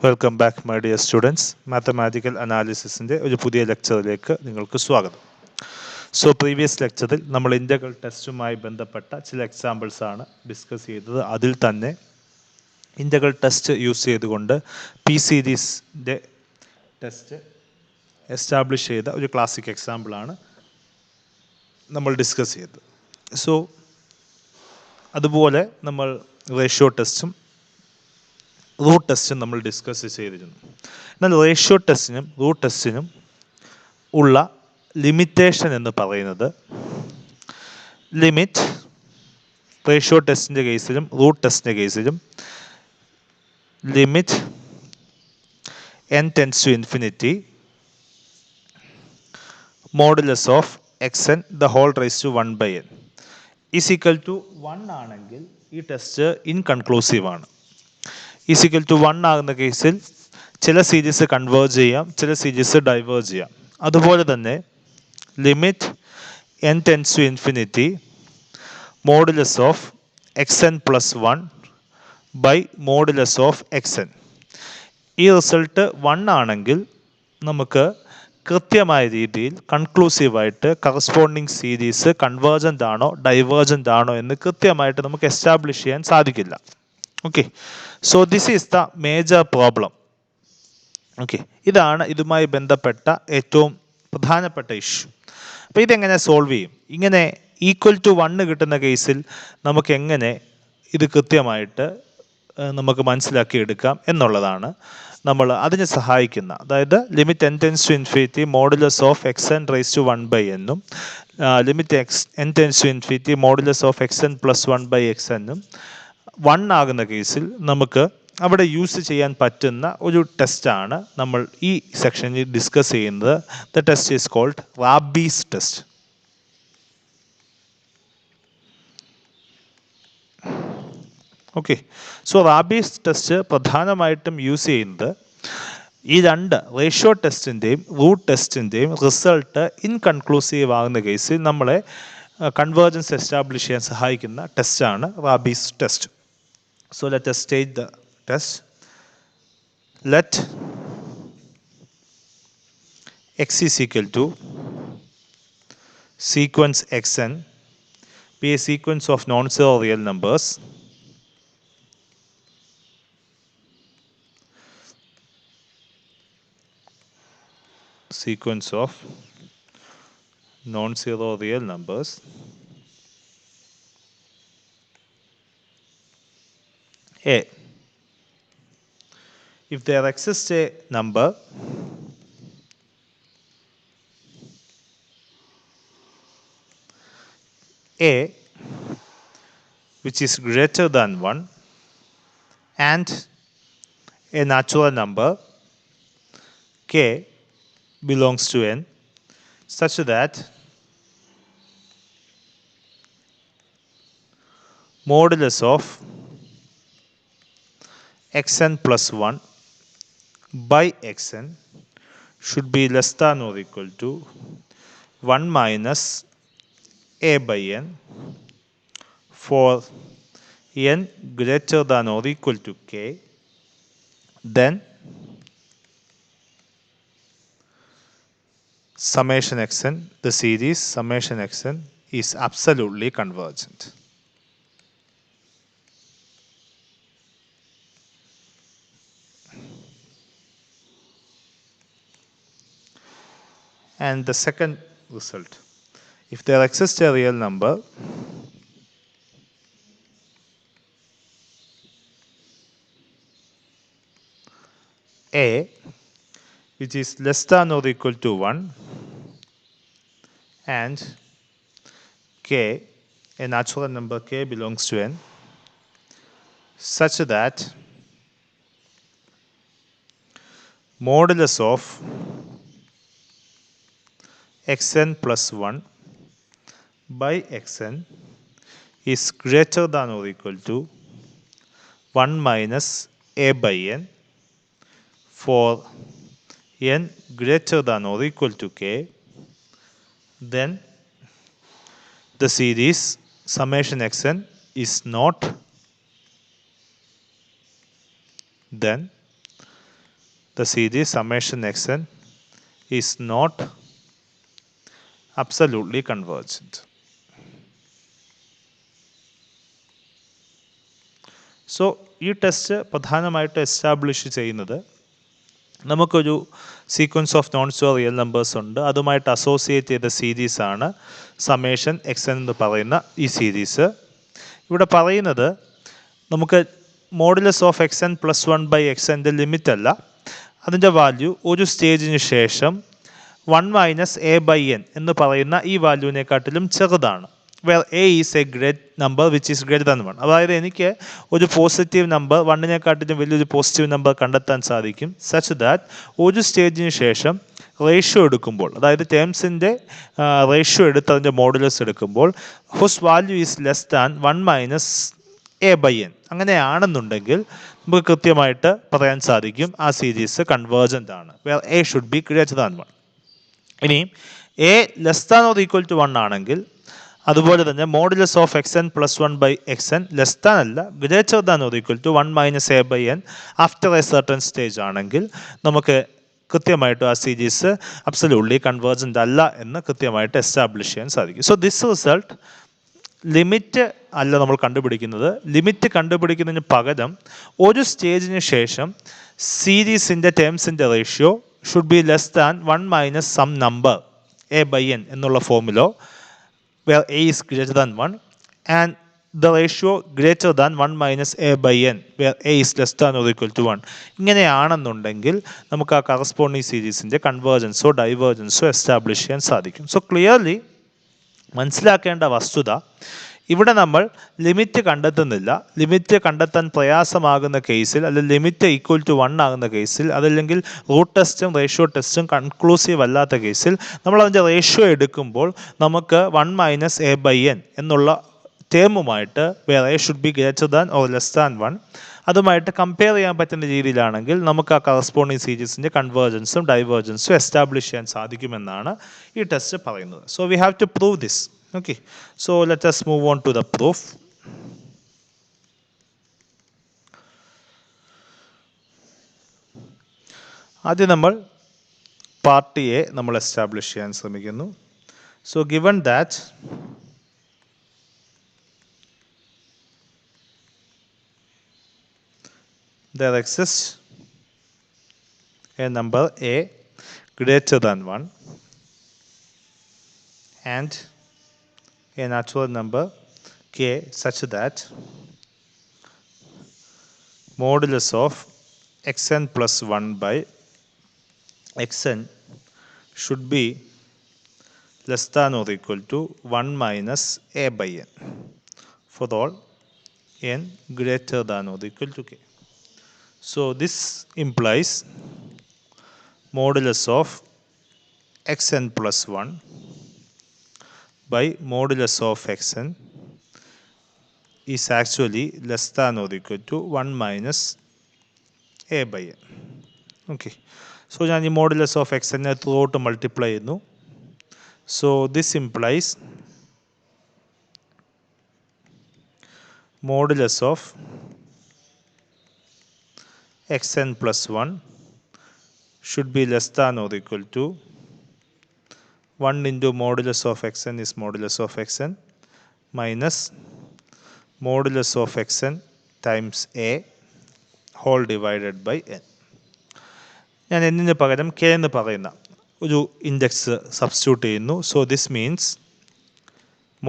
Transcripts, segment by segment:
Welcome back my dear students. Mathematical അനാലിസിസിൻ്റെ ഒരു പുതിയ ലെക്ചറിലേക്ക് നിങ്ങൾക്ക് സ്വാഗതം. സോ പ്രീവിയസ് ലെക്ചറിൽ നമ്മൾ ഇൻ്റഗ്രൽ ടെസ്റ്റുമായി ബന്ധപ്പെട്ട ചില എക്സാമ്പിൾസാണ് ഡിസ്കസ് ചെയ്തത്. അതിൽ തന്നെ ഇൻ്റഗ്രൽ ടെസ്റ്റ് യൂസ് ചെയ്തുകൊണ്ട് പി സീരീസിൻ്റെ ടെസ്റ്റ് എസ്റ്റാബ്ലിഷ് ചെയ്ത ഒരു ക്ലാസിക് എക്സാമ്പിളാണ് നമ്മൾ ഡിസ്കസ് ചെയ്തത്. സോ അതുപോലെ നമ്മൾ റേഷ്യോ ടെസ്റ്റും റൂട്ട് ടെസ്റ്റും നമ്മൾ ഡിസ്കസ് ചെയ്തിരുന്നു. എന്നാൽ റേഷ്യോ ടെസ്റ്റിനും റൂട്ട് ടെസ്റ്റിനും ഉള്ള ലിമിറ്റേഷൻ എന്ന് പറയുന്നത് ലിമിറ്റ് റേഷ്യോ ടെസ്റ്റിൻ്റെ കേസിലും റൂട്ട് ടെസ്റ്റിൻ്റെ കേസിലും limit n tends to infinity modulus of xn the whole raise to 1/n is equal to 1 ആണെങ്കിൽ ഈ ടെസ്റ്റ് ഇൻകൺക്ലൂസീവ് ആണ്. ഈസിക്കൽ ടു 1 ആകുന്ന കേസിൽ ചില സീരീസ് കൺവേർജ് ചെയ്യാം, ചില സീരീസ് ഡൈവേർജ് ചെയ്യാം. അതുപോലെ തന്നെ limit n tends to infinity modulus of xn plus 1 by modulus of xn. ഈ റിസൾട്ട് 1 ആണെങ്കിൽ നമുക്ക് കൃത്യമായ രീതിയിൽ കൺക്ലൂസീവായിട്ട് കറസ്പോണ്ടിങ് സീരീസ് കൺവേർജൻ്റ് ആണോ ഡൈവേർജൻ്റ് ആണോ എന്ന് കൃത്യമായിട്ട് നമുക്ക് എസ്റ്റാബ്ലിഷ് ചെയ്യാൻ സാധിക്കില്ല. Okay, so this is the major problem. Okay, ഇതാണ് ഇതുമായി ബന്ധപ്പെട്ട ഏറ്റവും പ്രധാനപ്പെട്ട ഇഷ്യൂ. അപ്പോൾ ഇതെങ്ങനെ സോൾവ് ചെയ്യും? ഇങ്ങനെ ഈക്വൽ ടു 1 കിട്ടുന്ന കേസിൽ നമുക്ക് എങ്ങനെ ഇത് കൃത്യമായിട്ട് നമുക്ക് മനസ്സിലാക്കിയെടുക്കാം എന്നുള്ളതാണ് നമ്മൾ അതിനെ സഹായിക്കുന്ന, അതായത് limit n tends to infinity modulus of xn raise to 1/n എന്നും limit n tends to infinity modulus of xn plus 1/xn എന്നും 1 ആകുന്ന കേസിൽ നമുക്ക് അവിടെ യൂസ് ചെയ്യാൻ പറ്റുന്ന ഒരു ടെസ്റ്റാണ് നമ്മൾ ഈ സെക്ഷനിൽ ഡിസ്കസ് ചെയ്യുന്നത്. The test is called Raabe's test. Okay, so Raabe's test പ്രധാനമായിട്ടും യൂസ് ചെയ്യുന്നത് ഈ രണ്ട് റേഷ്യോ ടെസ്റ്റിൻ്റെയും റൂട്ട് ടെസ്റ്റിൻ്റെയും റിസൾട്ട് ഇൻകൺക്ലൂസീവ് ആകുന്ന കേസിൽ നമ്മളെ കൺവേർജൻസ് എസ്റ്റാബ്ലിഷ് ചെയ്യാൻ സഹായിക്കുന്ന ടെസ്റ്റാണ് Raabe's test. So let us state the test. Let x is equal to sequence xn be a sequence of non-zero real numbers sequence of non-zero real numbers A. If there exists a number A which is greater than 1 and a natural number K belongs to n such that modulus of xn plus 1 by xn should be less than or equal to 1 minus a by n for n greater than or equal to k, then summation xn, the series summation xn is absolutely convergent. And the second result, if there exists a real number A which is less than or equal to 1 and K, a natural number K belongs to n such that modulus of xn plus 1 by xn is greater than or equal to 1 minus a by n for n greater than or equal to k, then the series summation xn is not, then the series summation xn is not absolutely convergent. So ഈ test പ്രധാനമായിട്ട് establish ചെയ്യുന്നത് നമുക്കൊരു sequence of non zero real numbers ഉണ്ട്, അതുമായിട്ട് associate ചെയ്ത സീരീസാണ് summation X എന്ന് പറയുന്ന ഈ സീരീസ്. ഇവിടെ പറയുന്നത് നമുക്ക് modulus of X N plus one by X എൻ്റെ ലിമിറ്റ് അല്ല, അതിൻ്റെ വാല്യൂ ഒരു സ്റ്റേജിന് ശേഷം 1 മൈനസ് എ ബൈ എൻ എന്ന് പറയുന്ന ഈ വാല്യൂവിനെക്കാട്ടിലും ചെറുതാണ്. where a is a great number which is greater than 1. അതായത് എനിക്ക് ഒരു പോസിറ്റീവ് നമ്പർ വണ്ണിനെക്കാട്ടിലും വലിയൊരു പോസിറ്റീവ് നമ്പർ കണ്ടെത്താൻ സാധിക്കും സച്ച് ദാറ്റ് ഒരു സ്റ്റേജിന് ശേഷം റേഷ്യോ എടുക്കുമ്പോൾ, അതായത് ടേംസിൻ്റെ റേഷ്യോ എടുത്ത് അതിൻ്റെ മോഡുലസ് എടുക്കുമ്പോൾ whose value is less than 1 minus a by n അങ്ങനെയാണെന്നുണ്ടെങ്കിൽ നമുക്ക് കൃത്യമായിട്ട് പറയാൻ സാധിക്കും ആ സീരീസ് കൺവേർജൻ്റ് ആണ്, where a should be greater than 1. ഇനി a less than or equal to 1 ആണെങ്കിൽ അതുപോലെ തന്നെ modulus of X N plus one by x n less than അല്ല greater than or equal to 1 minus a by n after a certain stage ആണെങ്കിൽ നമുക്ക് കൃത്യമായിട്ട് ആ series absolutely convergent അല്ല എന്ന് കൃത്യമായിട്ട് എസ്റ്റാബ്ലിഷ് ചെയ്യാൻ സാധിക്കും. സോ ദിസ് റിസൾട്ട് ലിമിറ്റ് അല്ല നമ്മൾ കണ്ടുപിടിക്കുന്നത്. ലിമിറ്റ് കണ്ടുപിടിക്കുന്നതിന് പകരം ഒരു സ്റ്റേജിന് ശേഷം സീരീസിൻ്റെ ടേംസിൻ്റെ ratio should be less than 1 minus some number a by n എന്നുള്ള ഫോമിലോ where a is greater than 1 and the ratio greater than 1 minus a by n where a is less than or equal to 1 ഇങ്ങനെയാണെന്നുണ്ടെങ്കിൽ നമുക്ക് ആ corresponding സീരീസിൻ്റെ കൺവേർജൻസോ ഡൈവേർജൻസോ establish ചെയ്യാൻ സാധിക്കും. So clearly മനസ്സിലാക്കേണ്ട വസ്തുത ഇവിടെ നമ്മൾ ലിമിറ്റ് കണ്ടെത്തുന്നില്ല. ലിമിറ്റ് കണ്ടെത്താൻ പ്രയാസമാകുന്ന കേസിൽ അല്ലെങ്കിൽ ലിമിറ്റ് ഈക്വൽ ടു 1 ആകുന്ന കേസിൽ അതല്ലെങ്കിൽ റൂട്ട് ടെസ്റ്റും റേഷ്യോ ടെസ്റ്റും കൺക്ലൂസീവ് അല്ലാത്ത കേസിൽ നമ്മൾ അതിൻ്റെ റേഷ്യോ എടുക്കുമ്പോൾ നമുക്ക് 1 മൈനസ് എ ബൈ എൻ എന്നുള്ള ടേമുമായിട്ട് വേറെ should be greater than or less than 1 അതുമായിട്ട് കമ്പയർ ചെയ്യാൻ പറ്റുന്ന രീതിയിലാണെങ്കിൽ നമുക്ക് ആ കറസ്പോണ്ടിങ് സീരീസിൻ്റെ കൺവേർജൻസും ഡൈവേർജൻസും എസ്റ്റാബ്ലിഷ് ചെയ്യാൻ സാധിക്കുമെന്നാണ് ഈ ടെസ്റ്റ് പറയുന്നത്. So we have to prove this. Okay, so let us move on to the proof. ആദ്യം നമ്മൾ പാർട്ട് എ നമ്മൾ എസ്റ്റാബ്ലിഷ് ചെയ്യാൻ ശ്രമിക്കുന്നു. So given that there exists a number a greater than 1 and a natural number k such that modulus of xn plus 1 by xn should be less than or equal to 1 minus a by n for all n greater than or equal to k. So this implies modulus of xn plus 1 by modulus of xn is actually less than or equal to 1 minus a by n. Okay. So ഞാൻ ഈ modulus of xn throughout multiply ചെയ്യുന്നു. So this implies modulus of xn plus 1 should be less than or equal to 1 into modulus of xn is modulus of xn minus modulus of xn times a whole divided by n. ഞാൻ എന്നിന് പകരം k എന്ന് പറയുന്ന ഒരു index substitute ചെയ്യുന്നു. So this means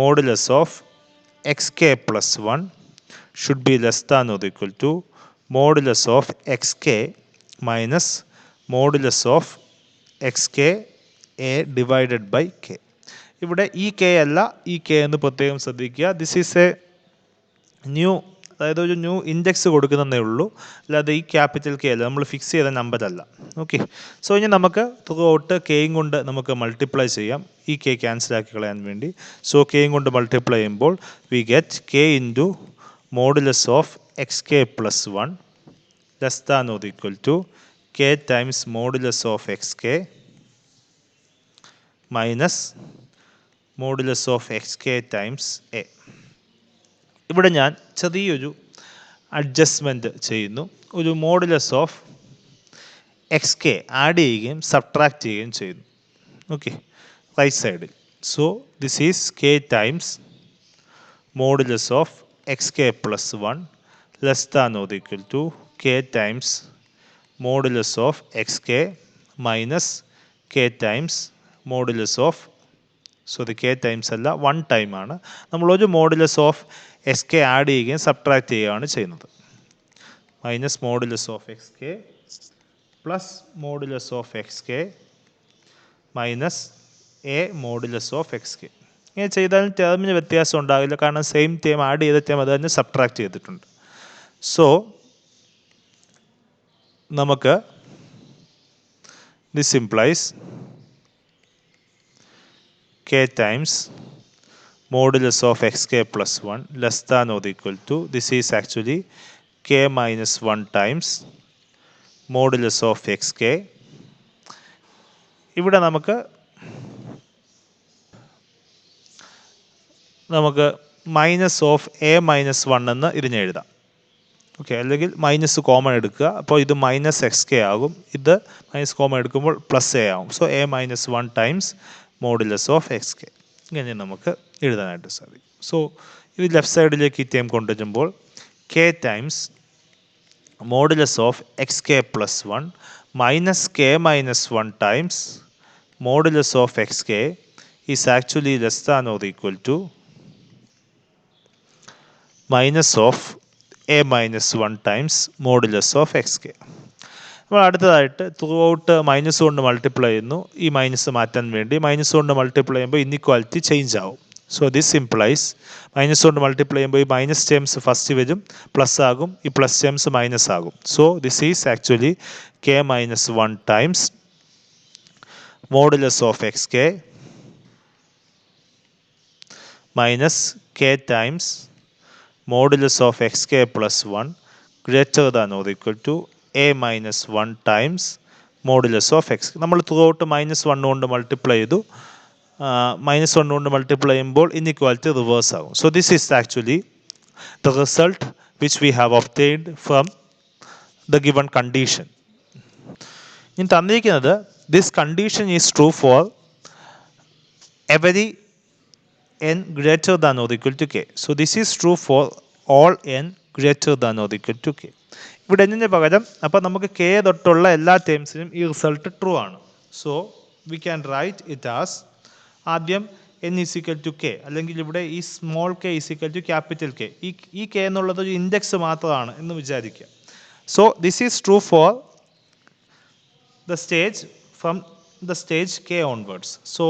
modulus of xk plus 1 should be less than or equal to modulus of xk minus modulus of xk a divided by k. ഇവിടെ ഈ k അല്ല ഈ k എന്ന് പ്രത്യേകം ശ്രദ്ധിക്കുക. ദിസ് ഈസ് എ ന്യൂ, അതായത് ഒരു new index കൊടുക്കുന്നതേ ഉള്ളൂ, അല്ലാതെ ഈ ക്യാപിറ്റൽ k അല്ല, നമ്മൾ ഫിക്സ് ചെയ്ത നമ്പർ അല്ല. ഓക്കെ. സോ ഇനി നമുക്ക് ത്രൂ ഔട്ട് kയും കൊണ്ട് നമുക്ക് മൾട്ടിപ്ലൈ ചെയ്യാം, ഈ k ക്യാൻസൽ ആക്കി കളയാൻ വേണ്ടി. സോ kയും കൊണ്ട് മൾട്ടിപ്ലൈ ചെയ്യുമ്പോൾ we get k into modulus of X K plus 1 less than or equal to k times modulus of X K minus modulus of X K times A. ഇവിടെ ഞാൻ ചെറിയൊരു adjustment ചെയ്യുന്നു. ഒരു modulus of X K add ചെയ്യുകയും subtract ചെയ്യുകയും ചെയ്യുന്നു. Okay, right സൈഡിൽ. So this is K times modulus of X K plus 1 less than or equal to K times modulus of X K minus K times modulus of, sorry K times അല്ല 1 ടൈമാണ്, നമ്മൾ ഒരു modulus of X K add ചെയ്യുകയും subtract ചെയ്യുകയാണ് ചെയ്യുന്നത്. Minus modulus of X K plus modulus of X K minus A modulus of X K. ഇങ്ങനെ ചെയ്താലും ടേമിന് വ്യത്യാസം ഉണ്ടാകില്ല, കാരണം സെയിം ടേം ആഡ് ചെയ്ത ടേം അത് തന്നെ സബ്ട്രാക്ട് ചെയ്തിട്ടുണ്ട്. സോ നമുക്ക് this implies k times modulus of xk plus 1 less than or equal to, this is actually k minus 1 times modulus of xk. ഇവിടെ നമുക്ക് മൈനസ് ഓഫ് എ മൈനസ് 1 എന്ന് ഇതിനെ എഴുതാം. ഓക്കെ, അല്ലെങ്കിൽ മൈനസ് കോമൺ എടുക്കുക. അപ്പോൾ ഇത് മൈനസ് എക്സ് കെ ആകും, ഇത് മൈനസ് കോമൺ എടുക്കുമ്പോൾ പ്ലസ് എ ആകും. So A minus 1 times modulus of X K, ഇങ്ങനെ നമുക്ക് എഴുതാനായിട്ട് സാധിക്കും. സോ ഇത് ലെഫ്റ്റ് സൈഡിലേക്ക് ഈ ടേം കൊണ്ടുവരുമ്പോൾ K times modulus of X K plus 1 minus K minus 1 times modulus of X K is actually less than or equal to minus of A minus 1 times modulus of X K. നമ്മൾ അടുത്തതായിട്ട് throughout minus കൊണ്ട് multiply ചെയ്യുന്നു. ഈ minus മാറ്റാൻ വേണ്ടി minus കൊണ്ട് multiply ചെയ്യുമ്പോൾ inequality change ആവും. സോ ദിസ് ഇംപ്ലൈസ് മൈനസ് കൊണ്ട് മൾട്ടിപ്ലൈ ചെയ്യുമ്പോൾ ഈ മൈനസ് ടേംസ് ഫസ്റ്റ് വരും, പ്ലസ് ആകും, ഈ പ്ലസ് ടേംസ് മൈനസ് ആകും. So this is actually K minus 1 times modulus of X K minus K times modulus of X K plus 1 greater than or equal to A minus 1 times modulus of X. നമ്മൾ throughout minus 1 കൊണ്ട് multiply ചെയ്തു, minus 1 കൊണ്ട് multiply ചെയ്യുമ്പോൾ inequality reverse ആകും. So this is actually the result which we have obtained from the given condition. ഇനി തന്നിരിക്കുന്നത് this condition is true for every n greater than or equal to k. So this is true for all n greater than or equal to k. ഇവിടെ എന്നിന് പകരം അപ്പോൾ നമുക്ക് K തൊട്ടുള്ള എല്ലാ ടേംസിനും ഈ റിസൾട്ട് ട്രൂ ആണ്. So we can write it as ആദ്യം n is equal to K, അല്ലെങ്കിൽ ഇവിടെ ഈ small K is equal to capital K. ഈ കെ എന്നുള്ളത് ഒരു ഇൻഡെക്സ് മാത്രമാണ് എന്ന് വിചാരിക്കുക. So this is true for the stage from the stage K onwards. So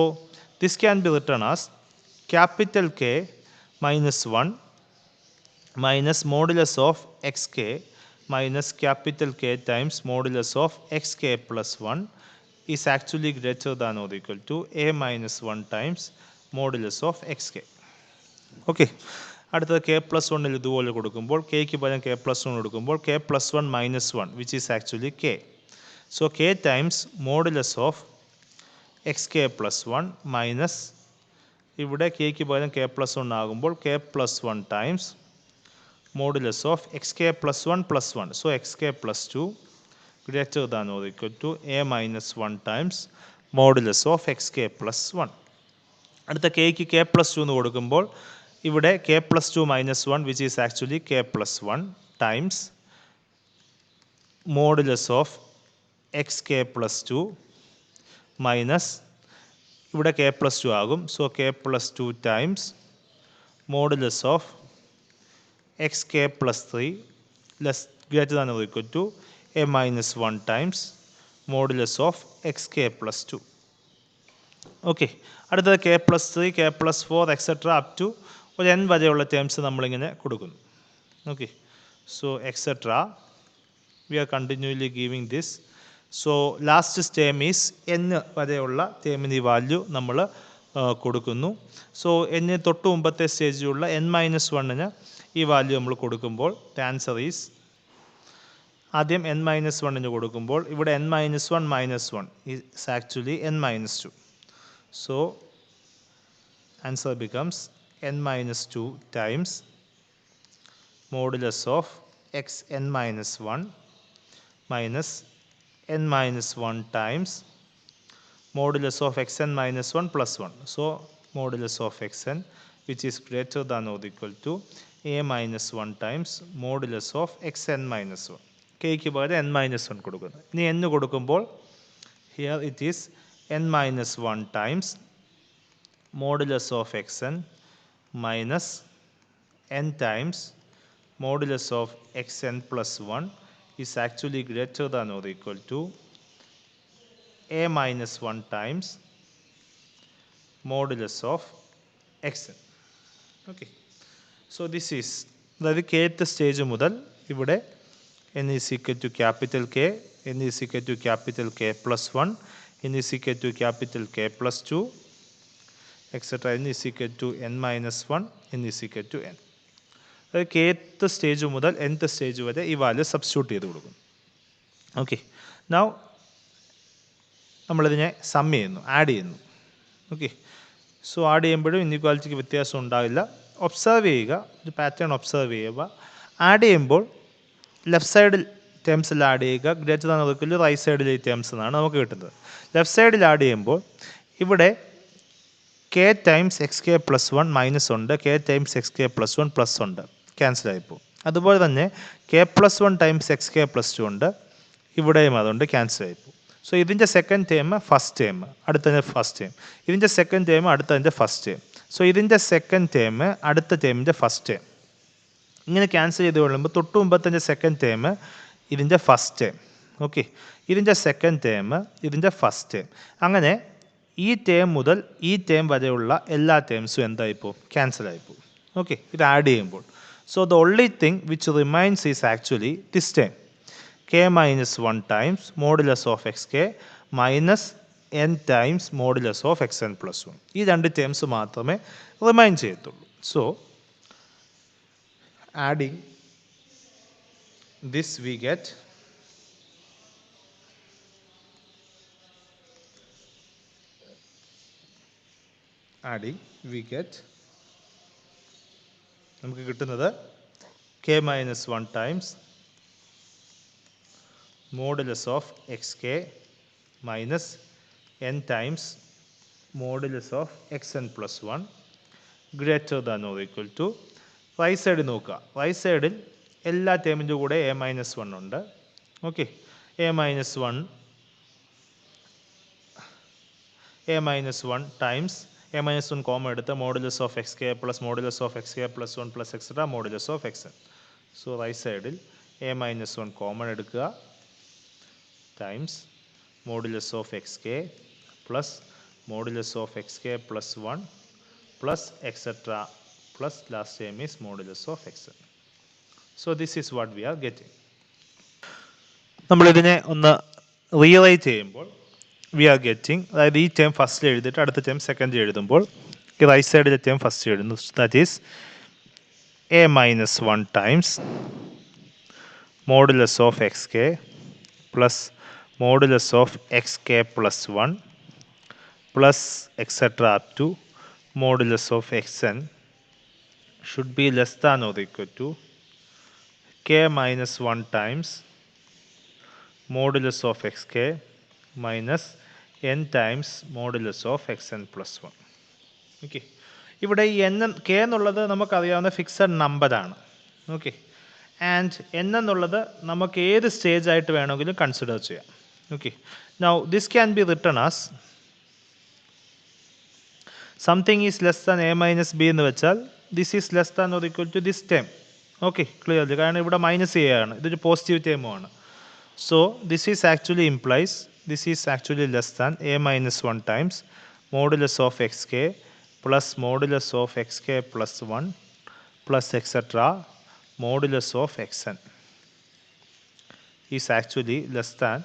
this can be written as capital K minus 1 minus modulus of xk minus capital K times modulus of xk plus 1 is actually greater than or equal to a minus 1 times modulus of xk. Okay, അടുത്തത് K plus 1 ഇതുപോലെ കൊടുക്കുമ്പോൾ കെക്ക് പകരം K plus 1 കൊടുക്കുമ്പോൾ K plus 1 minus 1 which is actually K. So K times modulus of X K plus 1 minus, ഇവിടെ കെക്ക് പകരം K plus 1 ആകുമ്പോൾ K plus 1 times modulus of X K plus 1 plus 1. So X K plus 2 greater than or equal to A minus 1 times modulus of X K plus 1. അടുത്ത കെക്ക് K plus 2 എന്ന് കൊടുക്കുമ്പോൾ ഇവിടെ K plus 2 minus 1 which is actually K plus 1 times modulus of X K plus 2 minus, ഇവിടെ K plus 2 ആകും. So K plus 2 times modulus of X K plus 3 less greater than or equal to A minus 1 times modulus of X K plus 2. Okay, അടുത്തത് K plus 3, K plus 4 etcetera up to ഒരു n വരെയുള്ള terms നമ്മളിങ്ങനെ കൊടുക്കുന്നു. Okay, so etcetera we are continuously giving this. So last term is n വരെയുള്ള ടേമിന് ഈ value നമ്മൾ കൊടുക്കുന്നു. സോ n തൊട്ട് മുമ്പത്തെ സ്റ്റേജിലുള്ള n മൈനസ് 1-ന് ഈ വാല്യൂ നമ്മൾ കൊടുക്കുമ്പോൾ ദ ആൻസർ ഈസ്, ആദ്യം n മൈനസ് 1-ന് കൊടുക്കുമ്പോൾ ഇവിടെ n minus 1 minus 1 is actually n minus 2. So answer becomes n minus 2 times modulus of x n minus 1 minus n minus 1 times modulus of xn minus 1 plus 1. So modulus of xn which is greater than or equal to a minus 1 times modulus of xn minus 1. Kക്ക് പകരം n minus 1 കൊടുക്കുന്നു. ഇനി n കൊടുക്കുമ്പോൾ here it is n minus 1 times modulus of xn minus n times modulus of xn plus 1 is actually greater than or equal to a minus 1 times modulus of xn. Okay. So this is അതായത് kth stage മുതൽ ഇവിടെ n is equal to capital K, n is equal to capital K plus 1, n is equal to capital K plus 2, etc. n is equal to n minus 1, n is equal to n. അതായത് kth stage മുതൽ nth stage വരെ ഈ value substitute ചെയ്ത് കൊടുക്കും. Okay. Now നമ്മളിതിനെ sum ചെയ്യുന്നു, add ചെയ്യുന്നു. Okay. So add ചെയ്യുമ്പോഴും ഇൻഇക്വാലിറ്റിക്ക് വ്യത്യാസം ഉണ്ടാവില്ല. ഒബ്സർവ് ചെയ്യുക, ഒരു പാറ്റേൺ ഒബ്സർവ് ചെയ്യുക. ആഡ് ചെയ്യുമ്പോൾ ലെഫ്റ്റ് സൈഡിൽ ടേംസിൽ ആഡ് ചെയ്യുക, greater than or equal to right സൈഡിലെ ടേംസ് എന്നാണ് നമുക്ക് കിട്ടുന്നത്. ലെഫ്റ്റ് സൈഡിൽ ആഡ് ചെയ്യുമ്പോൾ ഇവിടെ k times x K plus 1 minus ഉണ്ട്, k times x K plus 1 plus ഉണ്ട്, ക്യാൻസൽ ആയിപ്പോവും. അതുപോലെ തന്നെ k plus 1 times x K plus 2 ഉണ്ട്, ഇവിടെയും അതുകൊണ്ട് ക്യാൻസൽ ആയിപ്പോവും. സോ ഇതിൻ്റെ സെക്കൻഡ് ടേം ഫസ്റ്റ് ടേം, അടുത്തതിൻ്റെ ഫസ്റ്റ് ടേം, ഇതിൻ്റെ സെക്കൻഡ് ടേം അടുത്തതിൻ്റെ ഫസ്റ്റ് ടേം. സോ ഇതിൻ്റെ സെക്കൻഡ് ടേം അടുത്ത ടേമിൻ്റെ ഫസ്റ്റ് ടേം, ഇങ്ങനെ ക്യാൻസൽ ചെയ്ത് കൊള്ളുമ്പോൾ തൊട്ട് മുമ്പത്തിൻ്റെ സെക്കൻഡ് ടേം ഇതിൻ്റെ ഫസ്റ്റ് ടേം. ഓക്കെ. ഇതിൻ്റെ സെക്കൻഡ് ടേം ഇതിൻ്റെ ഫസ്റ്റ് ടേം. അങ്ങനെ ഈ ടേം മുതൽ ഈ ടേം വരെയുള്ള എല്ലാ ടേംസും എന്തായിപ്പോവും? ക്യാൻസൽ ആയിപ്പോവും. ഓക്കെ. ഇത് ആഡ് ചെയ്യുമ്പോൾ so the only thing which remains is actually this term k minus 1 times modulus of xk minus n times modulus of xn plus 1. ഈ രണ്ട് ടേംസ് മാത്രമേ റിമൈൻ ചെയ്യത്തുള്ളൂ. So adding this we get നമുക്ക് കിട്ടുന്നത് k minus 1 times modulus of xk minus n times modulus of xn plus 1 greater than or equal to right സൈഡിൽ നോക്കുക. Right സൈഡിൽ എല്ലാ ടേമിൻ്റെ കൂടെ എ മൈനസ് 1 ഉണ്ട്. Okay. A minus 1 times a minus 1 comma എടുത്ത് modulus of X K plus modulus of X K plus 1 plus etcetera modulus of X n. So right സൈഡിൽ a minus 1 common എടുക്കുക times modulus of X K plus modulus of X K plus 1 plus etcetera plus last term is modulus of xn. So this is what we are getting. നമ്മൾ ഇതിനെ ഒന്ന് rewrite ചെയ്യുമ്പോൾ we are getting, അതായത് ഈ term first എഴുതിയിട്ട് അടുത്ത term second എഴുതുമ്പോൾ ഈ റൈറ്റ് സൈഡിലെ ടേം ഫസ്റ്റ് എഴുതുന്നു. That is A minus 1 times modulus of X K plus modulus of X K plus 1 plus etcetera up to modulus of X N should be less than or equal to k minus 1 times modulus of xk minus n times modulus of xn plus 1. Okay. ഇവിടെ ഈ n k എന്നുള്ളത് നമുക്കറിയാവുന്ന fixed നമ്പറാണ്. Okay. And n എന്നുള്ളത് നമുക്ക് ഏത് stage ആയിട്ട് വേണമെങ്കിലും കൺസിഡർ ചെയ്യാം. Okay. Now this can be written as something is less than a minus B എന്ന് വെച്ചാൽ this is less than or equal to this term. Okay. Clearly, കാരണം ഇവിടെ മൈനസ് ചെയ്യാണ്, ഇതൊരു പോസിറ്റീവ് ടേമുമാണ്. So this is actually implies this is actually less than a minus 1 times modulus of X K plus modulus of X K plus 1 plus etcetera modulus of X N is actually less than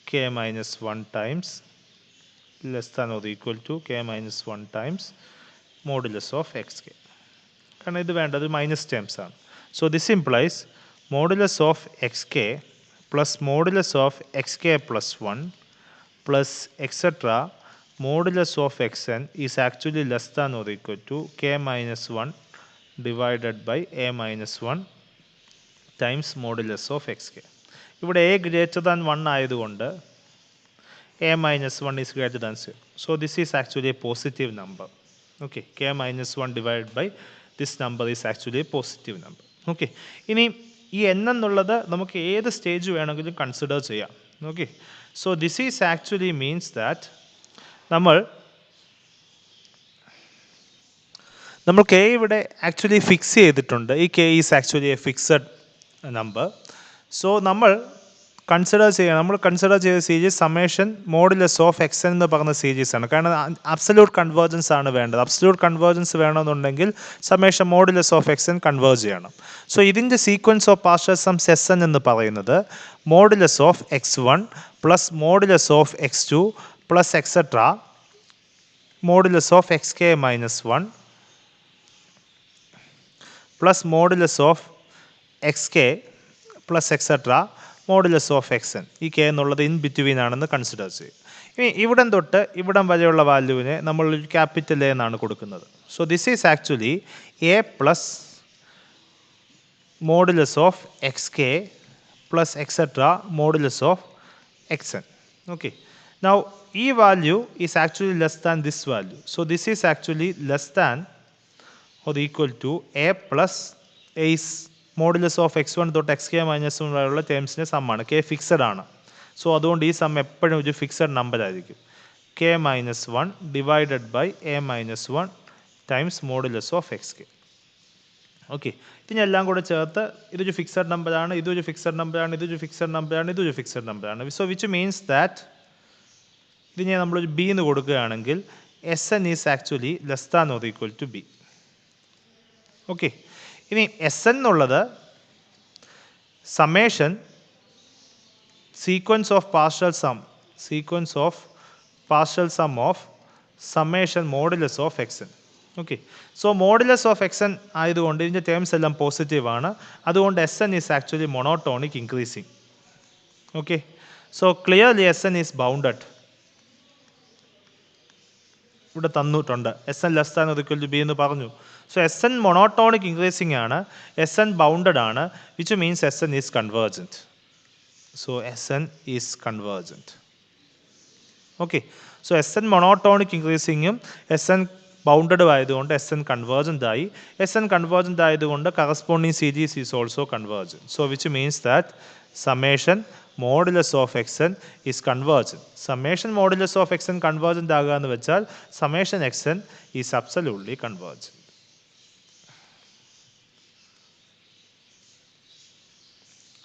k minus 1 times less than or equal to K minus 1 times modulus of X k. കാരണം ഇത് വേണ്ടത് minus terms ആണ്. So this implies modulus of X K plus modulus of X K plus 1 plus etcetera modulus of X N is actually less than or equal to K minus 1 divided by A minus 1 times modulus of X K. ഇവിടെ a greater than 1 ആയതുകൊണ്ട് a minus 1 is greater than 0. So this is actually a positive number. Okay, k minus 1 divided by this number is actually a positive number. Okay, ഇനി ഈ n എന്നുള്ളത് നമുക്ക് ഏത് stage വേണമെങ്കിലും consider ചെയ്യാം. Okay, so this is actually means that നമ്മൾ k ഇവിടെ actually fix ചെയ്തിട്ടുണ്ട്. ഈ k is actually a fixed number. So നമ്മൾ കൺസിഡർ ചെയ്ത series summation modulus of X എന്ന് പറയുന്ന സീരീസാണ്. കാരണം അബ്സല്യൂട്ട് കൺവേർജൻസ് ആണ് വേണ്ടത്. അബ്സല്യൂട്ട് കൺവേർജൻസ് വേണമെന്നുണ്ടെങ്കിൽ summation modulus of X N converge ചെയ്യണം. സോ ഇതിൻ്റെ sequence of partial sums S N എന്ന് പറയുന്നത് modulus of X one plus modulus of X two plus etcetera modulus of X K minus one plus modulus of X K plus etcetera modulus of X N. ഈ K എന്നുള്ളത് in between ആണെന്ന് consider ചെയ്യും. ഇനി ഇവിടം തൊട്ട് ഇവിടം വരെയുള്ള വാല്യൂവിനെ നമ്മൾ ക്യാപിറ്റൽ എ എന്നാണ് കൊടുക്കുന്നത്. So this is actually a plus modulus of X K plus etcetera modulus of X n. Okay, now ഈ value is actually less than this value. So this is actually less than or equal to a plus a is modulus of X one തൊട്ട് x K minus one വരെയുള്ള ടേംസിൻ്റെ സമ്മാണ്. K fixed ആണ്. So അതുകൊണ്ട് ഈ sum എപ്പോഴും ഒരു fixed number ആയിരിക്കും. K minus one divided by A minus one times modulus of X k. Okay, ഇതിനെല്ലാം കൂടെ ചേർത്ത് ഇതൊരു ഫിക്സഡ് നമ്പറാണ്, ഇതൊരു ഫിക്സഡ് നമ്പറാണ്, ഇതൊരു ഫിക്സഡ് നമ്പറാണ്, ഇതൊരു ഫിക്സഡ് നമ്പറാണ്. സോ വിച്ച് മീൻസ് ദാറ്റ് ഇതിനെ നമ്മളൊരു ബി എന്ന് കൊടുക്കുകയാണെങ്കിൽ s n is actually less than or equal to b. Okay, ഇനി എസ് എൻ എന്നുള്ളത് summation sequence of partial sum of summation modulus of X n. Okay, so modulus of X n ആയതുകൊണ്ട് ഇതിൻ്റെ terms എല്ലാം positive ആണ്. അതുകൊണ്ട് s n is actually monotonic increasing. Okay, so clearly s n is bounded. ഇവിടെ തന്നിട്ടുണ്ട് s n less than or equal to b എന്ന് പറഞ്ഞു. So s n monotonic increasing ആണ്, എസ് എൻ ബൗണ്ടഡ് ആണ്, which means s n is convergent. So s n is convergent. Okay, so s n monotonic ഇൻക്രീസിങ്ങും s n bounded ആയതുകൊണ്ട് s n convergent ആയി. S n convergent ആയതുകൊണ്ട് corresponding series is also convergent. So which means that summation modulus of X N is convergent. Summation modulus of X n convergent ആകുക എന്ന് വെച്ചാൽ summation x N is absolutely convergent.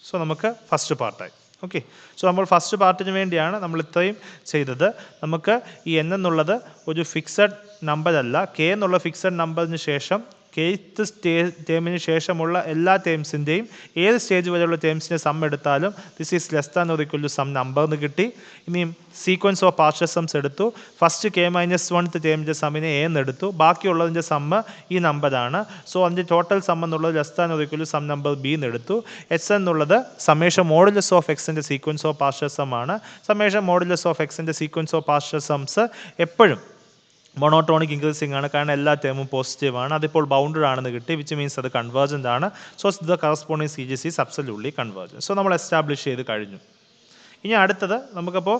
So നമുക്ക് first പാർട്ടായി. Okay, so നമ്മൾ first പാർട്ടിന് വേണ്ടിയാണ് നമ്മൾ ഇത്രയും ചെയ്തത്. നമുക്ക് ഈ എൻ എന്നുള്ളത് ഒരു ഫിക്സഡ് നമ്പർ അല്ല. കെ എന്നുള്ള ഫിക്സഡ് നമ്പറിന് ശേഷം kth ടേമിന് ശേഷമുള്ള എല്ലാ ടേംസിൻ്റെയും ഏത് സ്റ്റേജ് വരെയുള്ള ടേംസിൻ്റെ സം എടുത്താലും this is less than or equal to some number എന്ന് കിട്ടി. ഇനിയും സീക്വൻസ് ഓഫ് പാർഷ്യൽ സംസ് എടുത്തു. ഫസ്റ്റ് കെ മൈനസ് വൺത്ത് ടേമിൻ്റെ സമ്മിനെ എ എന്നെടുത്തു. ബാക്കിയുള്ളതിൻ്റെ സമ്മ് ഈ നമ്പറാണ്. സോ അതിൻ്റെ ടോട്ടൽ സം എന്നുള്ളത് less than or equal to some number b എന്നെടുത്തു. എസ് എന്നുള്ളത് സമ്മേഷൻ മോഡുലസ് ഓഫ് എക്സിൻ്റെ സീക്വൻസ് ഓഫ് പാർഷ്യൽ സം ആണ്. സമ്മേഷൻ മോഡുലസ് ഓഫ് എക്സിൻ്റെ സീക്വൻസ് ഓഫ് പാർഷ്യൽ സംസ് എപ്പോഴും മൊണോട്ടോണിക് ഇൻക്രീസിംഗ് ആണ്, കാരണം എല്ലാ ടേമും പോസിറ്റീവ് ആണ്. അതിപ്പോൾ ബൗണ്ടഡ് ആണെന്ന് കിട്ടി, വിച്ച് മീൻസ് അത് കൺവേർജൻ്റ് ആണ്. So the corresponding series is absolutely convergent. So നമ്മൾ എസ്റ്റാബ്ലിഷ് ചെയ്ത് കഴിഞ്ഞു. ഇനി അടുത്തത് നമുക്കപ്പോൾ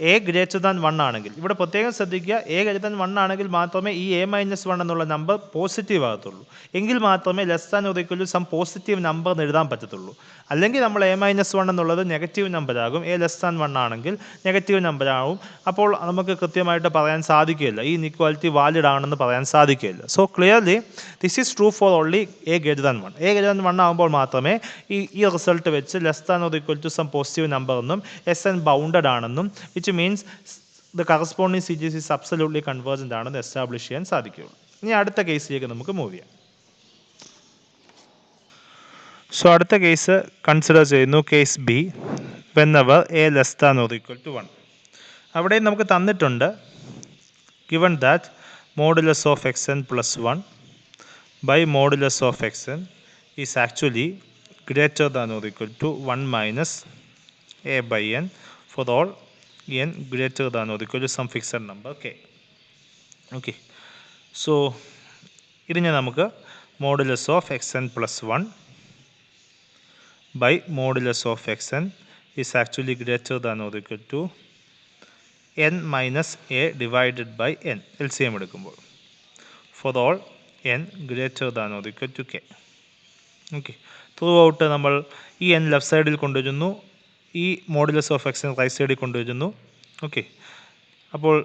എ ഗ്രേറ്റർ ദാൻ 1 ആണെങ്കിൽ, ഇവിടെ പ്രത്യേകം ശ്രദ്ധിക്കുക, എ ഗ്രേറ്റർ ദാൻ 1 ആണെങ്കിൽ മാത്രമേ ഈ എ മൈനസ് 1 എന്നുള്ള നമ്പർ പോസിറ്റീവ് ആകത്തുള്ളൂ. എങ്കിൽ മാത്രമേ less than or equal to some positive number എന്ന് എഴുതാൻ പറ്റത്തുള്ളൂ. അല്ലെങ്കിൽ നമ്മൾ എ മൈനസ് 1 എന്നുള്ളത് നെഗറ്റീവ് നമ്പർ ആകും. എ ലെസ് ദാൻ 1 ആണെങ്കിൽ നെഗറ്റീവ് നമ്പർ ആകും. അപ്പോൾ നമുക്ക് കൃത്യമായിട്ട് പറയാൻ സാധിക്കില്ല, ഈ ഇൻഇക്വാലിറ്റി വാലിഡ് ആണെന്ന് പറയാൻ സാധിക്കില്ല. So clearly this is true for only a greater than 1. A greater than 1 ആകുമ്പോൾ മാത്രമേ ഈ റിസൾട്ട് വെച്ച് less than or equal to some positive number എന്നും എസ് എൻ ബൗണ്ടഡ് ആണെന്നും which means the corresponding series is absolutely convergent ആണെന്ന് establish ചെയ്യാൻ സാധിക്കുകയുള്ളൂ. ഇനി അടുത്ത കേസിലേക്ക് നമുക്ക് മൂവ് ചെയ്യാം. സോ അടുത്ത കേസ് കൺസിഡർ ചെയ്യുന്നു, case b, whenever a less than or equal to 1. അവിടെ നമുക്ക് തന്നിട്ടുണ്ട് given that modulus of xn plus 1 by modulus of xn is actually greater than or equal to 1 minus a by n for all n greater than or equal to some fixed number k. Okay, so ഇതിനെ നമുക്ക് modulus of xn plus 1 by modulus of xn is actually greater than or equal to n minus a divided by n. LCM എടുക്കുമ്പോൾ for all n greater than or equal to k. Okay, through out നമ്മൾ ഈ n left സൈഡിൽ കൊണ്ടുവരുന്നു, ഈ modulus of X right സൈഡിൽ കൊണ്ടുവരുന്നു. Okay, അപ്പോൾ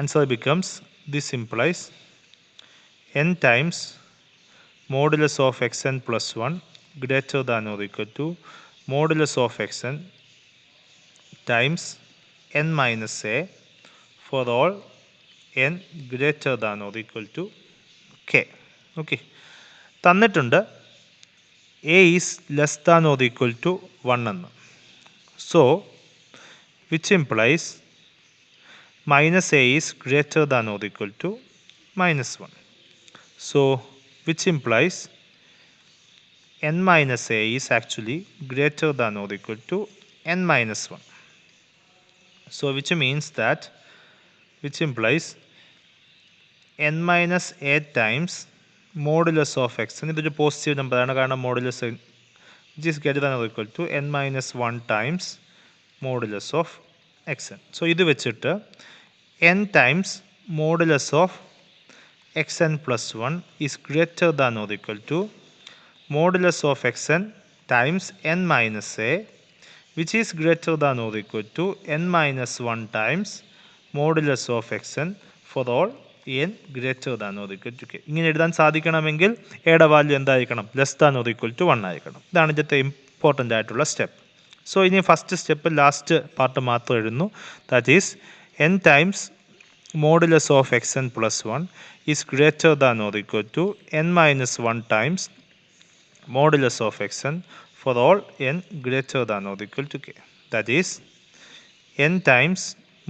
answer becomes this implies n times modulus of X N plus 1 greater than or equal to modulus of X n times n minus a for all n greater than or equal to k. Okay, തന്നിട്ടുണ്ട് a is less than or equal to 1 എന്ന്. So, which implies minus a is greater than or equal to minus 1. So, which implies n minus a is actually greater than or equal to n minus 1. So, which means that, which implies n minus a times modulus of x. ഇതൊരു positive നമ്പറാണ്, കാരണം modulus which is greater than or equal to n minus 1 times modulus of X n. So ഇത് വെച്ചിട്ട് n times modulus of X N plus 1 is greater than or equal to modulus of X n times n minus a which is greater than or equal to n minus 1 times modulus of X n for all n greater than or equal to k. ഇങ്ങനെ എഴുതാൻ സാധിക്കണമെങ്കിൽ എയുടെ value എന്തായിരിക്കണം? Less than or equal to 1 ആയിരിക്കണം. ഇതാണ് ഇതിൻ്റെ important ആയിട്ടുള്ള step. So ഇനി ഫസ്റ്റ് സ്റ്റെപ്പ് ലാസ്റ്റ് പാർട്ട് മാത്രം എഴുതുന്നു. That is n times modulus of X N plus 1 is greater than or equal to n minus 1 times modulus of X n for all n greater than or equal to k. That is n times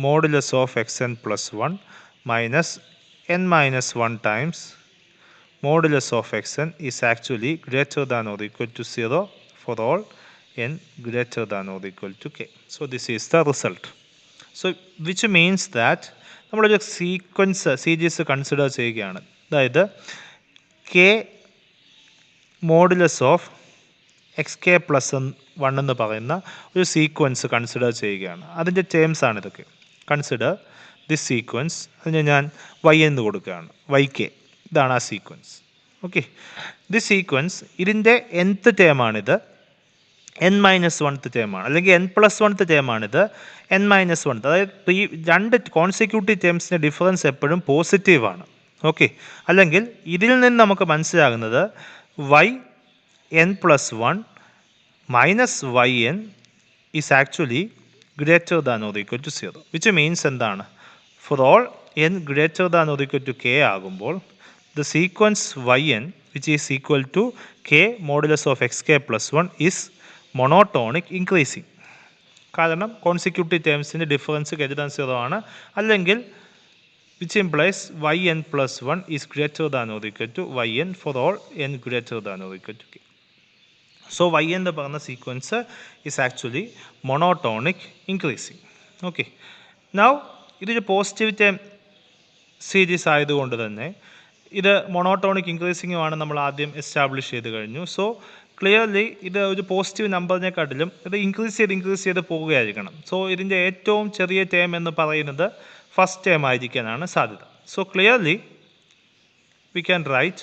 modulus of X N plus 1 minus n minus 1 times modulus of xn is actually greater than or equal to 0 for all n greater than or equal to k. So this is the result. So which means that നമ്മളൊരു sequence series consider ചെയ്യുകയാണ്. അതായത് k modulus of X K plus 1 എന്ന് പറയുന്ന ഒരു sequence consider ചെയ്യുകയാണ്. അതിൻ്റെ terms ആണ് ഇതൊക്കെ. കൺസിഡർ ദിസ് സീക്വൻസ്, അതിന് ഞാൻ y എന്ന് കൊടുക്കുകയാണ്, yk. ഇതാണ് ആ സീക്വൻസ്. ഓക്കെ, ദിസ് സീക്വൻസ് ഇതിൻ്റെ nth ടേമാണിത്, n മൈനസ് 1th ടേമാണ്, അല്ലെങ്കിൽ n plus 1th ടേമാണിത്, n minus 1th. അതായത് ഈ രണ്ട് കോൺസിക്യൂട്ടീവ് ടേംസിൻ്റെ ഡിഫറൻസ് എപ്പോഴും പോസിറ്റീവാണ്. ഓക്കെ, അല്ലെങ്കിൽ ഇതിൽ നിന്ന് നമുക്ക് മനസ്സിലാകുന്നത് y n plus 1 minus y n is actually greater than or equal to 0. Which means എന്താണ്? For all n greater than or equal to k ആകുമ്പോൾ the sequence yn which is equal to k modulus of xk plus 1 is monotonic increasing. കാരണം consecutive ടേംസിൻ്റെ difference greater than 0 ആണ്. അല്ലെങ്കിൽ which implies yn plus 1 is greater than or equal to yn for all n greater than or equal to k. So y എന്ന് പറയുന്ന sequence is actually monotonic increasing. Okay. Now ഇതൊരു positive term series ആയതുകൊണ്ട് തന്നെ ഇത് monotonic ഇൻക്രീസിങ്ങുമാണ് നമ്മൾ ആദ്യം establish ചെയ്ത് കഴിഞ്ഞു. സോ ക്ലിയർലി ഇത് ഒരു പോസിറ്റീവ് നമ്പറിനെക്കാട്ടിലും ഇത് ഇൻക്രീസ് ചെയ്ത് പോവുകയായിരിക്കണം. സോ ഇതിൻ്റെ ഏറ്റവും ചെറിയ ടേം എന്ന് പറയുന്നത് ഫസ്റ്റ് ടേം ആയിരിക്കാനാണ് സാധ്യത. So clearly V can right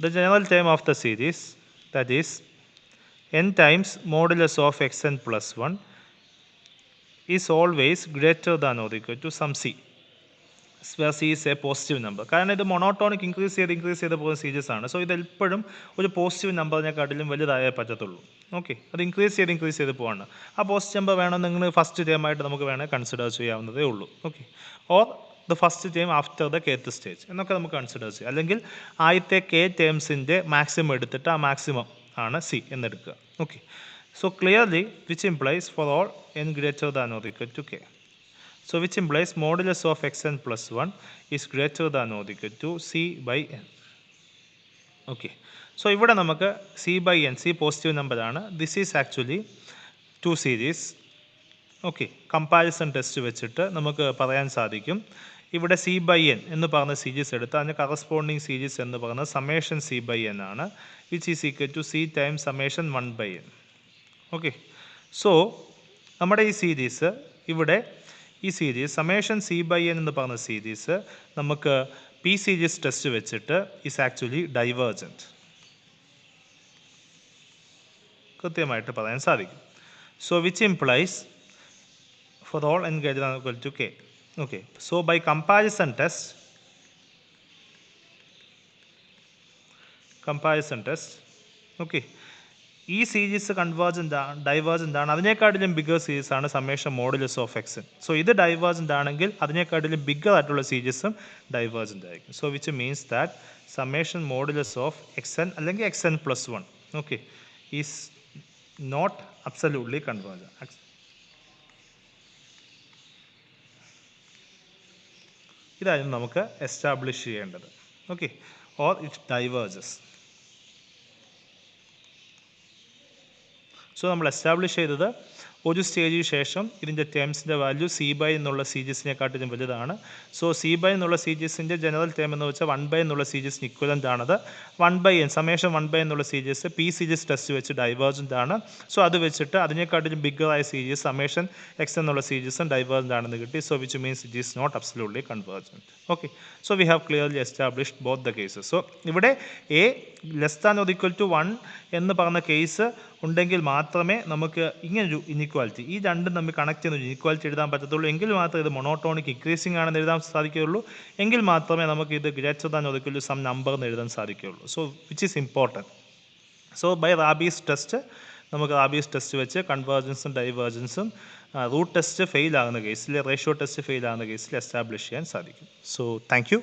the general term of the series, that is n times modulus of xn plus 1 is always greater than or equal to some c, where c is a positive number. കാരണം ഇത് monotonic increase ചെയ്ത് പോകുന്ന series ആണ്. So ഇത് എപ്പോഴും ഒരു positive നമ്പറിനെക്കാട്ടിലും വലുതായേ പറ്റത്തുള്ളൂ. Okay, അത് ഇൻക്രീസ് ചെയ്ത് പോവാണ്. ആ പോസിറ്റീവ് നമ്പർ വേണം നിങ്ങൾ ഫസ്റ്റ് ടേമായിട്ട് നമുക്ക് വേണമെങ്കിൽ കൺസിഡർ ചെയ്യാവുന്നതേ ഉള്ളൂ. Okay, or the first term after the കേത്ത് stage എന്നൊക്കെ നമുക്ക് കൺസിഡർ ചെയ്യാം. അല്ലെങ്കിൽ ആദ്യത്തെ കെ ടേംസിൻ്റെ മാക്സിമം എടുത്തിട്ട് ആ മാക്സിമം ആണ് സി എന്നെടുക്കുക. Okay, so clearly which implies for all n greater than or equal to k. So which implies modulus of xn plus 1 is greater than or equal to c by n. Okay, so ഇവിടെ നമുക്ക് c by n, c positive നമ്പറാണ്. This is actually 2 series. Okay, comparison test വെച്ചിട്ട് നമുക്ക് പറയാൻ സാധിക്കും ഇവിടെ C by n എന്ന് പറഞ്ഞ സീരീസ് എടുത്ത് അതിന് കറസ്പോണ്ടിങ് സീരീസ് എന്ന് പറയുന്നത് സമ്മേഷൻ സി ബൈ എൻ ആണ്, which is equal to c time summation 1/n. Okay, so നമ്മുടെ ഈ സീരീസ് ഇവിടെ ഈ series summation c by n എന്ന് പറഞ്ഞ സീരീസ് നമുക്ക് പി സീരീസ് ടെസ്റ്റ് വെച്ചിട്ട് ഈസ് ആക്ച്വലി ഡൈവേർജൻറ്റ് കൃത്യമായിട്ട് പറയാൻ സാധിക്കും. So which implies for all n greater than or equal to k. Okay, so by comparison test, okay, ഈ സീരീസ് കൺവേർജൻ്റ് ഡൈവേർജൻ്റ് ആണ്, അതിനേക്കാട്ടിലും ബിഗർ സീരീസ് ആണ് summation modulus of x n. So ഇത് divergent ആണെങ്കിൽ അതിനേക്കാട്ടിലും ബിഗർ ആയിട്ടുള്ള സീരീസും ഡൈവേർജൻ്റ് ആയിരിക്കും. So which means that summation modulus of x n അല്ലെങ്കിൽ xn+1 okay is not absolutely convergent. ഇതായിരുന്നു നമുക്ക് എസ്റ്റാബ്ലിഷ് ചെയ്യേണ്ടത്. Okay, or it diverges. So നമ്മൾ എസ്റ്റാബ്ലിഷ് ചെയ്തത് ഒരു സ്റ്റേജിന് ശേഷം ഇതിൻ്റെ ടേംസിൻ്റെ വാല്യൂ സി ബൈ എന്നുള്ള സീരീസിനെക്കാട്ടിലും വലുതാണ്. സോ സി ബൈ എന്നുള്ള സീരീസിൻ്റെ ജനറൽ ടേം എന്ന് വെച്ചാൽ 1/n എന്നുള്ള സീരീസിന് ഇക്വലൻ്റ് ആണത്. 1/n സമ്മേഷൻ 1/n എന്നുള്ള സീരീസ് പി സീരീസ് ടെസ്റ്റ് വെച്ച് ഡൈവേർജൻ്റ് ആണ്. സോ അത് വെച്ചിട്ട് അതിനെക്കാട്ടിലും ബിഗറായ സീരീസ് സമ്മേഷൻ എക്സ് എന്നുള്ള സീരീസും ഡൈവേർജൻ്റ് ആണെന്ന് കിട്ടി. So which means it is not absolutely convergent. Okay, so we have clearly established both the cases. So ഇവിടെ a less than or equal to 1 എന്ന് പറഞ്ഞ കേസ് ഉണ്ടെങ്കിൽ മാത്രമേ നമുക്ക് ഇങ്ങനൊരു ഇനിക്വാലിറ്റി, ഈ രണ്ടും തമ്മിൽ കണക്ട് ചെയ്യുന്ന ഒരു ഇനിക്വാലിറ്റി എഴുതാൻ പറ്റത്തുള്ളൂ. എങ്കിൽ മാത്രമേ ഇത് മൊണോട്ടോണിക് ഇൻക്രീസിംഗ് ആണെന്ന് എഴുതാൻ സാധിക്കുകയുള്ളൂ. എങ്കിൽ മാത്രമേ നമുക്ക് ഇത് greater than or equal to some number എന്ന് എഴുതാൻ സാധിക്കുകയുള്ളൂ. So which is important. So by Raabe's test നമുക്ക് റാബീസ് ടെസ്റ്റ് വെച്ച് കൺവേർജൻസും ഡൈവേർജൻസും റൂട്ട് ടെസ്റ്റ് ഫെയിൽ ആകുന്ന കേസിൽ, റേഷ്യോ ടെസ്റ്റ് ഫെയിൽ ആകുന്ന കേസിൽ എസ്റ്റാബ്ലിഷ് ചെയ്യാൻ സാധിക്കും. So thank you.